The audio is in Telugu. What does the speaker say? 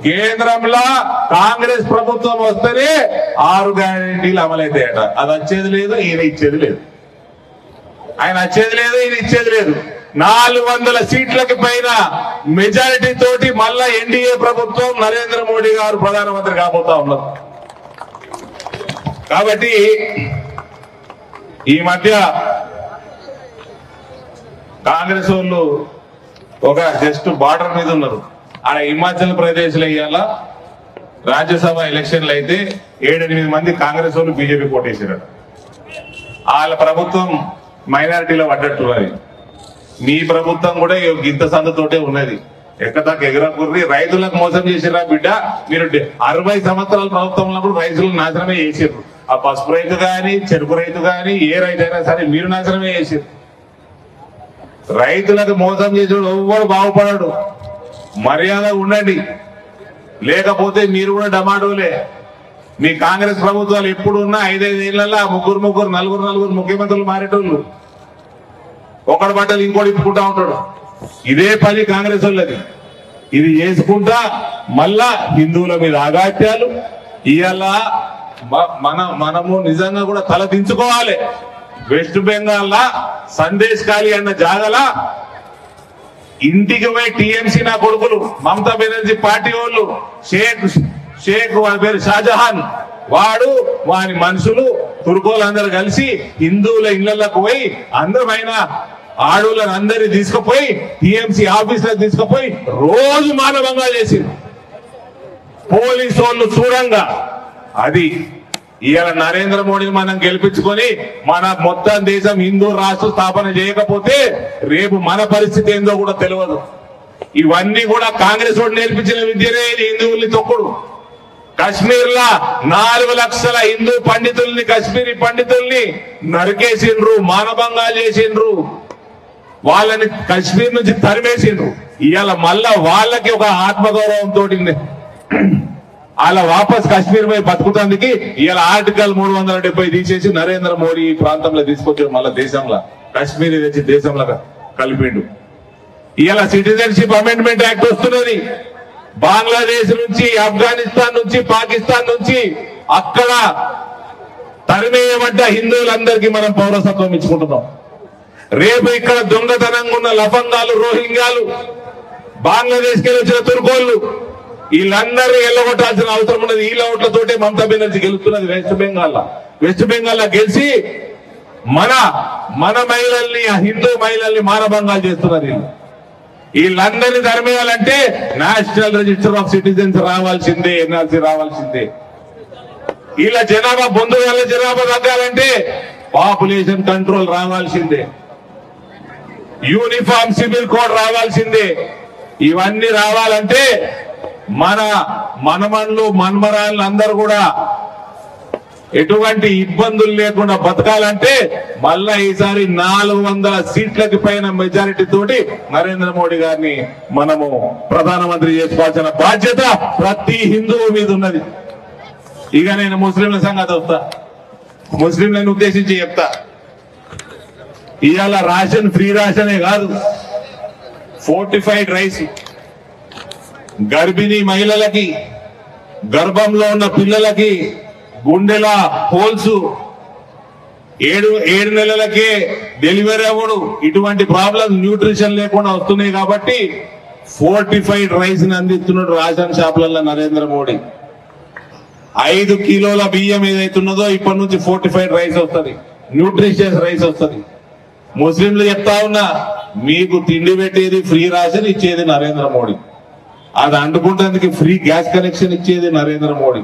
కేంద్రంలో కాంగ్రెస్ ప్రభుత్వం వస్తేనే 6 గ్యారెంటీలు అమలైతాయట. అది వచ్చేది లేదు, ఈయన ఇచ్చేది లేదు. ఆయన వచ్చేది లేదు, ఈయన ఇచ్చేది లేదు. 400 సీట్లకి పైన మెజారిటీ తోటి మళ్ళా ఎన్డీఏ ప్రభుత్వం నరేంద్ర మోడీ గారు ప్రధానమంత్రి కాబోతా ఉన్నారు. కాబట్టి ఈ మధ్య కాంగ్రెస్ వాళ్ళు ఒక జస్ట్ బార్డర్ మీద ఉన్నారు. ఆడ హిమాచల్ ప్రదేశ్ లో ఇవాళ రాజ్యసభ ఎలక్షన్లు అయితే 7-8 మంది కాంగ్రెస్ వాళ్ళు బీజేపీ కోటేసారు. వాళ్ళ ప్రభుత్వం మైనారిటీలో పడ్డట్టున్నది. మీ ప్రభుత్వం కూడా ఇంత సందుతోటే ఉన్నది. ఎక్కదాకా ఎగరకుర్రి రైతులకు మోసం చేసిరా బిడ్డ. మీరు 60 సంవత్సరాల ప్రభుత్వంలో కూడా రైతులను నాశనమే చేసారు. ఆ పసుపు రైతు గాని, చెరుకు రైతు గాని, ఏ రైతు అయినా సరే మీరు నాశనమే చేసారు. రైతులకు మోసం చేసేవాడు ఎవ్వడు బాగుపడాడు. మర్యాద ఉండండి, లేకపోతే మీరు కూడా డమాడోలే. మీ కాంగ్రెస్ ప్రభుత్వాలు ఎప్పుడు ఉన్నా 5-5 ఏళ్లలో 3-4, 4 ముఖ్యమంత్రులు మారేటోళ్ళు. ఒకటి బట్టలు ఇంకోటి ఇప్పుకుంటా ఉంటాడు. ఇదే పని కాంగ్రెస్ వాళ్ళది. ఇది చేసుకుంటా మళ్ళా హిందువుల మీద ఆఘాత్యాలు. ఇవాళ మనము నిజంగా కూడా తల దించుకోవాలి. వెస్ట్ బెంగాల్ సందేశ్ ఖాళీ అన్న జాగల ఇంటికి పోయి టీఎంసీ నా కొడుకులు మమతా బెనర్జీ పార్టీ వాళ్ళు షేక్ వాడి పేరు షాజహాన్, వాడు వాని మనుషులు తుర్కోలందరూ కలిసి హిందువుల ఇళ్లకు పోయి అందమైన ఆడవులను అందరినీ తీసుకుపోయి టీఎంసీ ఆఫీసులకు తీసుకుపోయి రోజు మానవంగా చేసింది. పోలీసు వాళ్ళు చూడంగా అది ఇవాళ నరేంద్ర మోడీని మనం గెలిపించుకొని మన మొత్తం దేశం హిందూ రాష్ట్ర స్థాపన చేయకపోతే రేపు మన పరిస్థితి ఏందో కూడా తెలియదు. ఇవన్నీ కూడా కాంగ్రెస్ వాడు నేర్పించిన విద్యనే హిందువుల్ని తొక్కుడు. కశ్మీర్ లా 4 లక్షల హిందూ పండితుల్ని, కాశ్మీరీ పండితుల్ని నరికేసిండ్రు, మానభంగాలు చేసిండ్రు, వాళ్ళని కశ్మీర్ నుంచి తరిమేసిండ్రు. ఇవాళ మళ్ళా వాళ్ళకి ఒక ఆత్మగౌరవం తోటి అలా వాపస్ కాశ్మీర్ పై బతుకుతానికి ఇవాళ ఆర్టికల్ 370 తీసేసి నరేంద్ర మోడీ ఈ ప్రాంతంలో తీసుకొచ్చాడు. మళ్ళా దేశంలో కాశ్మీర్ తెచ్చి దేశంలో కలిపిండు. ఇవాళ సిటిజన్షిప్ అమెండ్మెంట్ యాక్ట్ వస్తున్నది. బంగ్లాదేశ్ నుంచి, ఆఫ్ఘనిస్తాన్ నుంచి, పాకిస్తాన్ నుంచి అక్కడ తరిమేయబడ్డ హిందువులందరికీ మనం పౌరసత్వం ఇచ్చుకుంటున్నాం. రేపు ఇక్కడ దొంగతనంగా ఉన్న లఫంగాలు, రోహింగ్యాలు, బంగ్లాదేశ్కి వచ్చిన తుర్కోళ్ళు వీళ్ళందరూ ఎల్లగొట్టాల్సిన అవసరం ఉన్నది. వీళ్ళ ఓట్లతోటే మమతా బెనర్జీ గెలుస్తున్నది వెస్ట్ బెంగాల్ గెలిచి మన మహిళల్ని, హిందూ మహిళల్ని మానభంగాలు చేస్తున్నారు. వీళ్ళందరినీ ధర్మేయాలంటే నేషనల్ రిజిస్టర్ ఆఫ్ సిటిజన్స్ రావాల్సిందే, ఎన్ఆర్సీ రావాల్సిందే. వీళ్ళ జనాభా బంధువుల జనాభా తగ్గాలంటే పాపులేషన్ కంట్రోల్ రావాల్సిందే, యూనిఫామ్ సివిల్ కోడ్ రావాల్సిందే. ఇవన్నీ రావాలంటే మన మనమన్లు మన్మరాళ్ళు అందరూ కూడా ఎటువంటి ఇబ్బందులు లేకుండా బతకాలంటే మళ్ళా ఈసారి 400 సీట్లకి పైన మెజారిటీ తోటి నరేంద్ర మోడీ గారిని మనము ప్రధానమంత్రి చేసుకోవాల్సిన బాధ్యత ప్రతి హిందువు మీద ఉన్నది. ఇక నేను ముస్లింల సంగతి వస్తా, ముస్లింలను ఉద్దేశించి చెప్తా. ఇవాళ రేషన్ ఫ్రీ రేషనే కాదు, ఫోర్టిఫైడ్ రైస్ గర్భిణీ మహిళలకి, గర్భంలో ఉన్న పిల్లలకి గుండెల హోల్స్, 7 నెలలకే డెలివరీ అవ్వడు, ఇటువంటి ప్రాబ్లమ్స్ న్యూట్రిషన్ లేకుండా వస్తున్నాయి. కాబట్టి ఫోర్టిఫైడ్ రైస్ ని అందిస్తున్నాడు రేషన్ షాపులలో నరేంద్ర మోడీ. 5 కిలోల బియ్యం ఏదైతున్నదో ఇప్పటి నుంచి ఫోర్టిఫైడ్ రైస్ వస్తుంది, న్యూట్రిషియస్ రైస్ వస్తుంది. ముస్లింలు చెప్తా ఉన్నా, మీకు తిండి పెట్టేది ఫ్రీ రేషన్ ఇచ్చేది నరేంద్ర మోడీ, అది అంటుకుంటేందుకు ఫ్రీ గ్యాస్ కనెక్షన్ ఇచ్చేది నరేంద్ర మోడీ.